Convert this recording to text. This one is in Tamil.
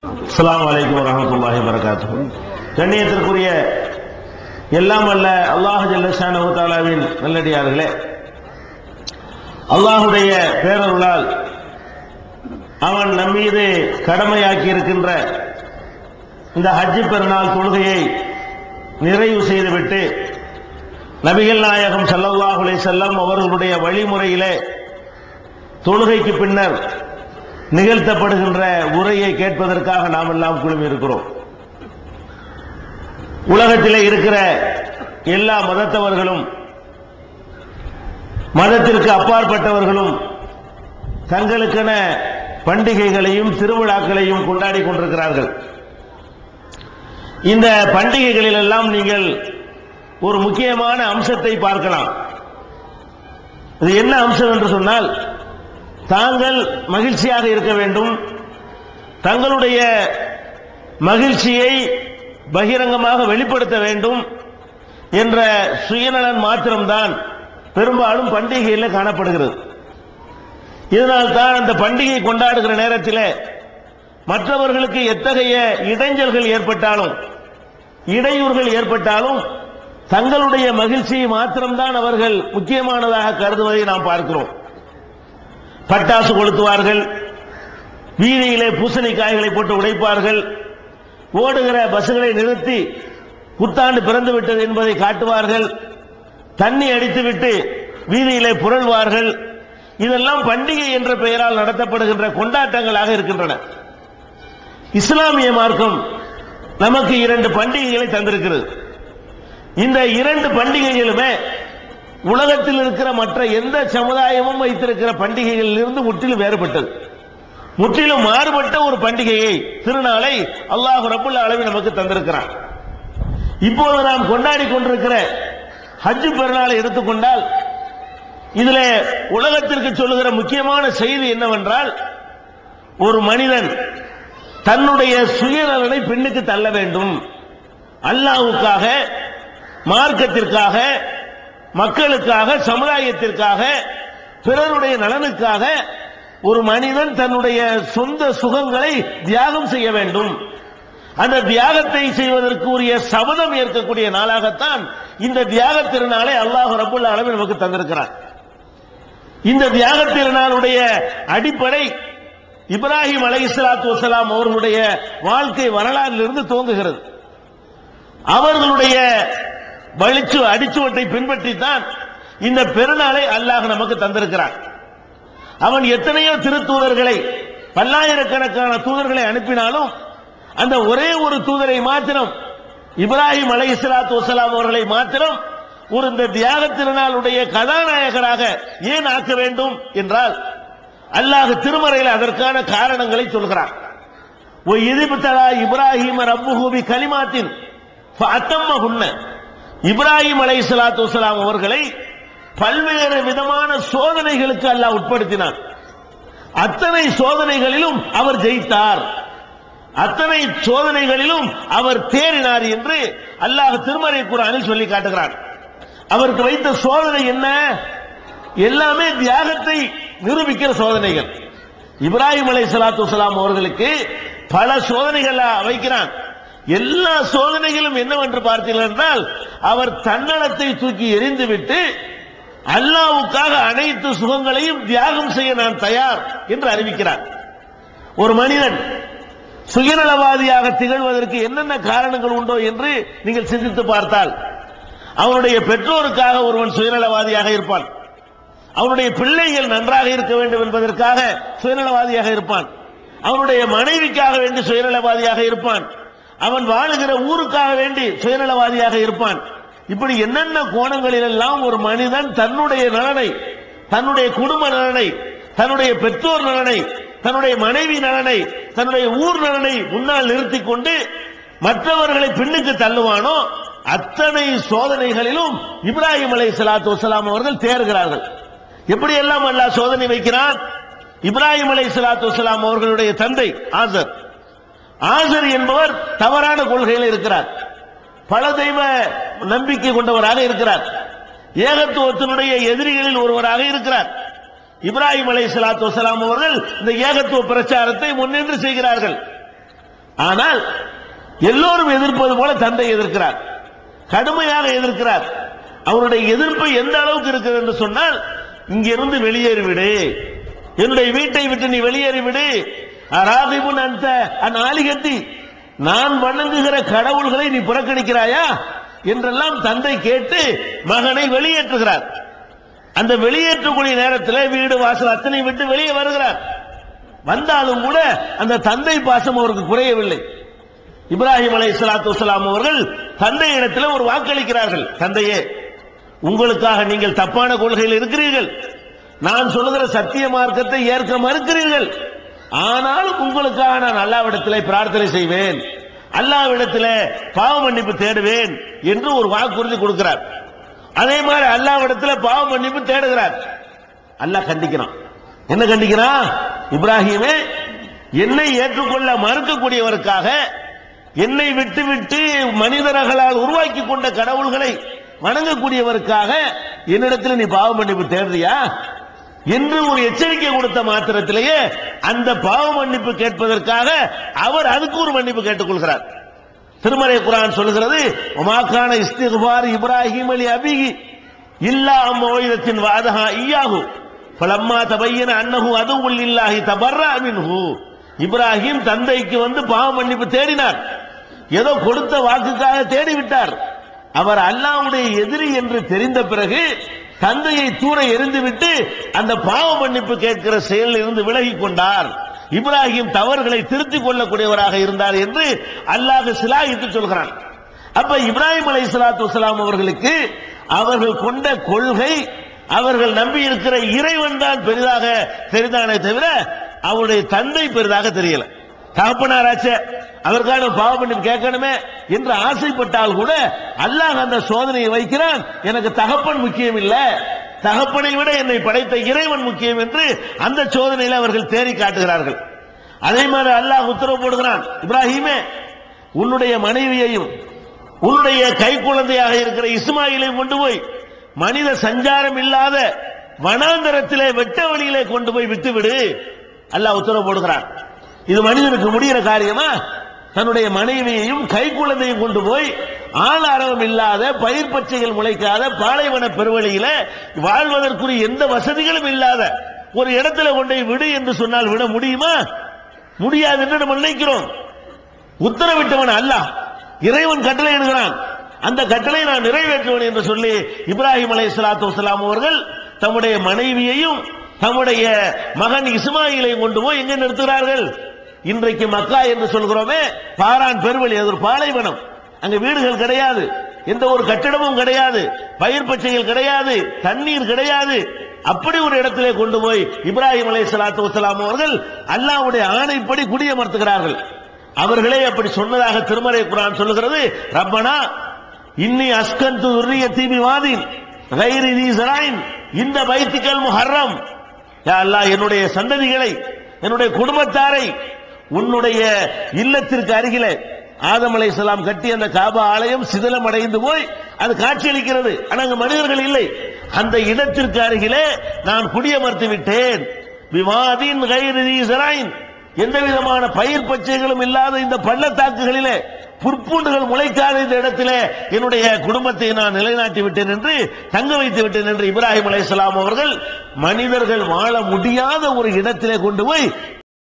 அஸ்ஸலாமு அலைக்கும் வரஹ்மத்துல்லாஹி வபரகாத்துஹு. கண்ணியத்திற்குரிய எல்லாம் அல்ல அல்லாஹ் ஜல்ல ஷானஹு தஆலாவின் நல்லடியார்களே, அல்லாஹுடைய பேரருளால் அவன் நம்மீது கடமையாக்கி இருக்கின்ற இந்த ஹஜ் பெருநாள் தொழுகையை நிறைவு செய்துவிட்டு நபிகள் நாயகம் ஸல்லல்லாஹு அலைஹி வஸல்லம் அவர்களுடைய வழிமுறையிலே தொழுகைக்கு பின்னர் நிகழ்த்தப்படுகின்ற உரையை கேட்பதற்காக நாம் எல்லாம் குழுமி இருக்கிறோம். உலகத்திலே இருக்கிற எல்லா மதத்தவர்களும் மதத்திற்கு அப்பாற்பட்டவர்களும் தங்களுக்கென பண்டிகைகளையும் திருவிழாக்களையும் கொண்டாடி கொண்டிருக்கிறார்கள். இந்த பண்டிகைகளில் எல்லாம் நீங்கள் ஒரு முக்கியமான அம்சத்தை பார்க்கலாம். இது என்ன அம்சம் என்று சொன்னால், தாங்கள் மகிழ்ச்சியாக இருக்க வேண்டும், தங்களுடைய மகிழ்ச்சியை பகிரங்கமாக வெளிப்படுத்த வேண்டும் என்ற சுயநலன் மாத்திரம்தான் பெரும்பாலும் பண்டிகையில் காணப்படுகிறது. இதனால் தான் அந்த பண்டிகை கொண்டாடுகிற நேரத்தில் மற்றவர்களுக்கு எத்தகைய இடைஞ்சல்கள் ஏற்பட்டாலும் இடையூறுகள் ஏற்பட்டாலும் தங்களுடைய மகிழ்ச்சியை மாத்திரம்தான் அவர்கள் முக்கியமானதாக கருதுவதை நாம் பார்க்கிறோம். பட்டாசு கொளுத்துவார்கள், வீதியிலே பூசணிக்காய்களை போட்டு உடைப்பார்கள், ஓடுகிற பஸ்களை நிறுத்தி புத்தாண்டு பிறந்து விட்டது என்பதை காட்டுவார்கள், தண்ணி அடித்துவிட்டு வீதியிலே புரள்வார்கள். இதெல்லாம் பண்டிகை என்ற பெயரால் நடத்தப்படுகின்ற கொண்டாட்டங்களாக இருக்கின்றன. இஸ்லாமிய மார்க்கம் நமக்கு 2 பண்டிகைகளை தந்திருக்கிறது. இந்த 2 பண்டிகைகளுமே உலகத்தில் இருக்கிற மற்ற எந்த சமுதாயமும் வைத்திருக்கிற பண்டிகைகளில் இருந்து முற்றிலும் வேறுபட்டது, முற்றிலும் மாறுபட்ட ஒரு பண்டிகையை, திருநாளை அல்லாஹ் ரப்புல் ஆலமீன் நமக்கு தந்திருக்கிறான். இப்போது நாம் கொண்டாடி கொண்டிருக்கிற ஹஜ் பெருநாளை எடுத்துக்கொண்டால் இதிலே உலகத்திற்கு சொல்லுகிற முக்கியமான செய்தி என்னவென்றால், ஒரு மனிதன் தன்னுடைய சுயநலனை பின்னுக்கு தள்ள வேண்டும். அல்லாஹ்வுக்காக, மார்க்கத்திற்காக, மக்களுக்காக, சமுதாயத்திற்காக, பிறருடைய நலனுக்காக ஒரு மனிதன் தன்னுடைய சொந்த சுகங்களை தியாகம் செய்ய வேண்டும். அந்த தியாகத்தை செய்வதற்கு உரிய சபதம் ஏற்கக்கூடிய நாளாகத்தான் இந்த தியாக திருநாளை அல்லாஹ் ரப்புல் ஆலமீன் நமக்கு தந்திருக்கிறார். இந்த தியாக திருநாளுடைய அடிப்படை இப்ராஹிம் அலைஹிஸ்ஸலாத்து வஸ்ஸலாம் அவர்களுடைய வாழ்க்கை வரலாற்றிலிருந்து துவங்குகிறது. அவர்களுடைய அடிச்சுவட்டை பின்பற்றித்தான் இந்த பெருநாளை அல்லாஹ் நமக்கு தந்திருக்கிறார். அவன் எத்தனையோ திருத்தூதர்களை, பல்லாயிரக்கணக்கான தூதர்களை அனுப்பினாலும் அந்த ஒரே ஒரு தூதரை மாத்திரம், இப்ராஹிம் அலைஹிஸ்ஸலாத்து வஸ்ஸலாம் அவர்களை மாத்திரம் ஒரு இந்த தியாக திருநாளுடைய கதாநாயகராக ஏன் ஆக்க வேண்டும் என்றால், அல்லாஹ் திருமறையில் அதற்கான காரணங்களை சொல்கிறான். இப்ராஹிம் ரப்புஹு பி கலிமாத்தின் ஃபஅத்தம்மஹுன்ன. இப்ராஹிம் அலைஹிஸ்ஸலாத்து வஸ்ஸலாம் அவர்களை பல்வேறு விதமான சோதனைகளுக்கு அல்லாஹ் உட்படுத்தினான். அத்தனை சோதனைகளிலும் அவர் ஜெயித்தார், அத்தனை சோதனைகளிலும் அவர் தேறினார் என்று அல்லாஹ் திருமறை குர்ஆனில் சொல்லி காட்டுகிறார். அவருக்கு வைத்த சோதனை என்ன? எல்லாமே தியாகத்தை நிரூபிக்கிற சோதனைகள். இப்ராஹிம் அலைஹிஸ்ஸலாத்து வஸ்ஸலாம் அவர்களுக்கு பல சோதனைகள் வைக்கிறான். எல்லா சோதனைகளும் என்னவென்று பார்த்தீர்கள் என்றால், அவர் தன்னலத்தை தூக்கி எறிந்துவிட்டு அல்லாஹ்வுக்காக அனைத்து சுகங்களையும் தியாகம் செய்ய நான் தயார் என்று அறிவிக்கிறார். ஒரு மனிதன் சுயநலவாதியாக திகழ்வதற்கு என்னென்ன காரணங்கள் உண்டோ என்று நீங்கள் சிந்தித்து பார்த்தால், அவனுடைய பெற்றோருக்காக ஒருவன் சுயநலவாதியாக இருப்பான், அவனுடைய பிள்ளைகள் நன்றாக இருக்க வேண்டும் என்பதற்காக சுயநலவாதியாக இருப்பான், அவனுடைய மனைவிக்காக வேண்டி சுயநலவாதியாக இருப்பான், அவன் வாழுகிற ஊருக்காக வேண்டி சுயநலவாதியாக இருப்பான். இப்படி என்னென்ன கோணங்களில் எல்லாம் ஒரு மனிதன் தன்னுடைய நலனை, தன்னுடைய குடும்ப நலனை, தன்னுடைய பெற்றோர் நலனை, தன்னுடைய மனைவி நலனை, தன்னுடைய ஊர் நலனை முன்னால் நிறுத்திக் கொண்டு மற்றவர்களை பின்னுக்கு தள்ளுவானோ, அத்தனை சோதனைகளிலும் இப்ராஹிம் அலைஹிஸ்ஸலாத்து வஸ்ஸலாம் அவர்கள் தேர்கிறார்கள். எப்படி எல்லாம் அல்லாஹ் சோதனை வைக்கிறான்? இப்ராஹிம் அலைஹிஸ்ஸலாத்து வஸ்ஸலாம் அவர்களுடைய தந்தை ஆசர் என்பவர் தவறான கொள்கையில் இருக்கிறார், பல தெய்வ நம்பிக்கை கொண்டவராக இருக்கிறார், ஏகத்துவத்தினுடைய எதிரிகளில் ஒருவராக இருக்கிறார். இப்ராஹிம் அலைஹிஸ்ஸலாத்து வஸ்ஸலாம் அவர்கள் இந்த ஏகத்துவ பிரச்சாரத்தை முன்னின்று செய்கிறார்கள். ஆனால் எல்லோரும் எதிர்ப்பது போல தந்தை எதிர்க்கிறார், கடுமையாக எதிர்க்கிறார். அவருடைய எதிர்ப்பு எந்த அளவுக்கு இருக்கிறது என்று சொன்னால், இங்கிருந்து வெளியேறிவிடு, என்னுடைய வீட்டை விட்டு நீ வெளியேறிவிடு, அராகிபுன் அந்த ஆலிகத்தி, நான் வணங்குகிற கடவுள்களை நீ புறக்கணிக்கிறாயா என்றெல்லாம் தந்தை கேட்டு மகனை வெளியேற்றுகிறார். அந்த வெளியேற்றக்கூடிய நேரத்தில் வீடு வாசல் அத்தனை விட்டு வெளியே வருகிறார். வந்தாலும் கூட அந்த தந்தை பாசம் அவருக்கு குறையவில்லை. இப்ராஹிம் அலைஹிஸ்ஸலாத்து வஸ்ஸலாம் அவர்கள் தந்தை இடத்தில் ஒரு வாக்களிக்கிறார்கள். தந்தையே, உங்களுக்காக நீங்கள் தப்பான கொள்கையில் இருக்கிறீர்கள், நான் சொல்லுகிற சத்திய மார்க்கத்தை ஏற்க மறுக்கிறீர்கள், ஆனாலும் உங்களுக்காக நான் அல்லாஹ்விடத்தில் பிரார்த்தனை செய்வேன், அல்லாஹ்விடத்தில் பாவ மன்னிப்பு தேடுவேன் என்று ஒரு வாக்குறுதி கொடுக்கிறார். அதே மாதிரி அல்லாஹ்விடத்தில் பாவ மன்னிப்பு தேடுகிறார். அல்லாஹ் கண்டிக்கிறான். என்ன கண்டிக்கிறான்? இப்ராஹிமே, என்னை ஏற்றுக்கொள்ள மறுக்கக்கூடியவருக்காக, என்னை விட்டுவிட்டு மனிதர்களால் உருவாக்கி கொண்ட கடவுள்களை வணங்கக்கூடியவருக்காக என்னிடத்தில் நீ பாவ மன்னிப்பு தேடுறியா என்று ஒரு எச்சரிக்கை கொடுத்த மாத்திரத்திலேயே அந்த பாவ மன்னிப்பு கேட்பதற்காக அவர் அதுக்கு ஒரு மன்னிப்பு கேட்டுக்கொள்கிறார். திருமறை குர்ஆன் சொல்கிறது, ஒமாக்கான இஸ்திக்பார் இப்ராஹிம் அலி அபிஹி இல்லா மௌஇதத்தின் வாதஹா இய்யாஹு ஃபலம்மா தபய்யன அன்னஹு அதுவுல் லில்லாஹி தபர்ரா மின்ஹு. இப்ராஹிம் தந்தைக்கு வந்து பாவ மன்னிப்பு தேடினார், ஏதோ கொடுத்த வாக்குக்காக தேடிவிட்டார். அவர் அல்லாஹ்வுடைய எதிரி என்று தெரிந்த பிறகு தந்தையை தூர எறிந்துவிட்டு அந்த பாவ மன்னிப்பு கேட்கிற செயலில் இருந்து விலகி கொண்டார். இப்ராஹிம் தவறுகளை திருத்திக் கொள்ளக்கூடியவராக இருந்தார் என்று அல்லாஹ் சிலாகித்து சொல்கிறான். அப்ப இப்ராஹிம் அலைஹிஸ்ஸலாத்து வஸ்ஸலாம் அவர்களுக்கு அவர்கள் கொண்ட கொள்கை, அவர்கள் நம்பி இருக்கிற இறைவன் தான் பெரிதாக தெரிந்தானே தவிர அவருடைய தந்தை பெரிதாக தெரியல. தகப்பனாராச்ச, அவருக்கான பாவ மன்னிப்பு கேட்கணுமே என்று ஆசைப்பட்டால் கூட அல்லாஹ் அந்த சோதனையை வைக்கிறான். எனக்கு தகப்பன் முக்கியம் இல்ல, தகப்பனை விட என்னை படைத்த இறைவன் முக்கியம் என்று அந்த சோதனையில் அவர்கள் தேறி காட்டுகிறார்கள். அதே மாதிரி அல்லாஹ் உத்தரவு போடுகிறான், இப்ராஹிமே, உன்னுடைய மனைவியையும் உன்னுடைய கை குழந்தையாக இருக்கிற இஸ்மாயிலையும் கொண்டு போய் மனித சஞ்சாரம் இல்லாத வனாந்தரத்திலே வெட்ட வழியிலே கொண்டு போய் விட்டுவிடு. அல்லாஹ் உத்தரவு போடுகிறான். இது மனிதனுக்கு முடிகிற காரியமா? தன்னுடைய மனைவியையும் கை குழந்தையும் கொண்டு போய் ஆளாரவம் இல்லாத, பயிர் பச்சைகள் முளைக்காத பாலைவன பெருவழியில வாழ்வதற்குரிய எந்த வசதிகளும் இல்லாத ஒரு இடத்துல கொண்டு விடு என்று சொன்னால் விட முடியுமா? முடியாது என்று நம்ம நினைக்கிறோம். உத்தரவிட்டவன் அல்லாஹ், இறைவன் கட்டளை இடுகிறான். அந்த கட்டளை நான் நிறைவேற்றுவேன் என்று சொல்லி இப்ராஹிம் அலைஹிஸ்ஸலாத்து வஸ்ஸலாம் அவர்கள் தம்முடைய மனைவியையும் தம்முடைய மகன் இஸ்மாயிலையும் கொண்டு போய் எங்க நிறுத்துகிறார்கள்? இன்றைக்கு மக்கா என்று சொல்கிறோமே, பாரான் பெருவெளி, அது ஒரு பாலைவனம். அங்க வீடுகள் கிடையாது, எந்த ஒரு கட்டிடமும் கிடையாது, பயிர் பச்சைகள் கிடையாது, தண்ணீர் கிடையாது. அப்படி ஒரு இடத்திலே கொண்டு போய் இப்ராஹிம் அலைஹிஸ்ஸலாத்து வஸ்ஸலாம் அவர்கள் அல்லாஹ்வுடைய ஆணைப்படி குடியமர்த்துகிறார்கள். அவர்களே அப்படி சொன்னதாக திருமறை குர்ஆன் சொல்லுகிறது. ரப்பனா இன்னி அஸ்கன்து ذُرِّيَّتِي بِوَادٍ غَيْرِ ذِي زَرْعٍ இந்த பைத்துல் முஹர்ரம், யா அல்லாஹ், என்னுடைய சந்ததிகளை, என்னுடைய குடும்பத்தாரை உன்னுடைய இல்லத்திற்கு அருகிலே, ஆதம் அலைஹிஸ்ஸலாம் கட்டிய அந்த காபா ஆலயம் சிதிலம் அடைந்து போய் அது காட்சியளிக்கிறது, ஆனால் அங்கு மனிதர்கள் இல்லை. அந்த இடத்திற்கு அருகிலே நான் குடியமர்த்தி விட்டேன். பிவாதின் غَيْرِ ذِي زَرْعٍ எந்த விதமான பயிர் பச்சைகளும் இல்லாத இந்த பள்ளத்தாக்குகளிலே, புற்பூண்டுகள் முளைக்காத இந்த இடத்திலே என்னுடைய குடும்பத்தை நான் நிலைநாட்டி விட்டேன் என்று, தங்க வைத்து விட்டேன் என்று இப்ராஹிம் அலைஹிஸ்ஸலாம் அவர்கள் மனிதர்கள் வாழ முடியாத ஒரு இடத்திலே கொண்டு போய்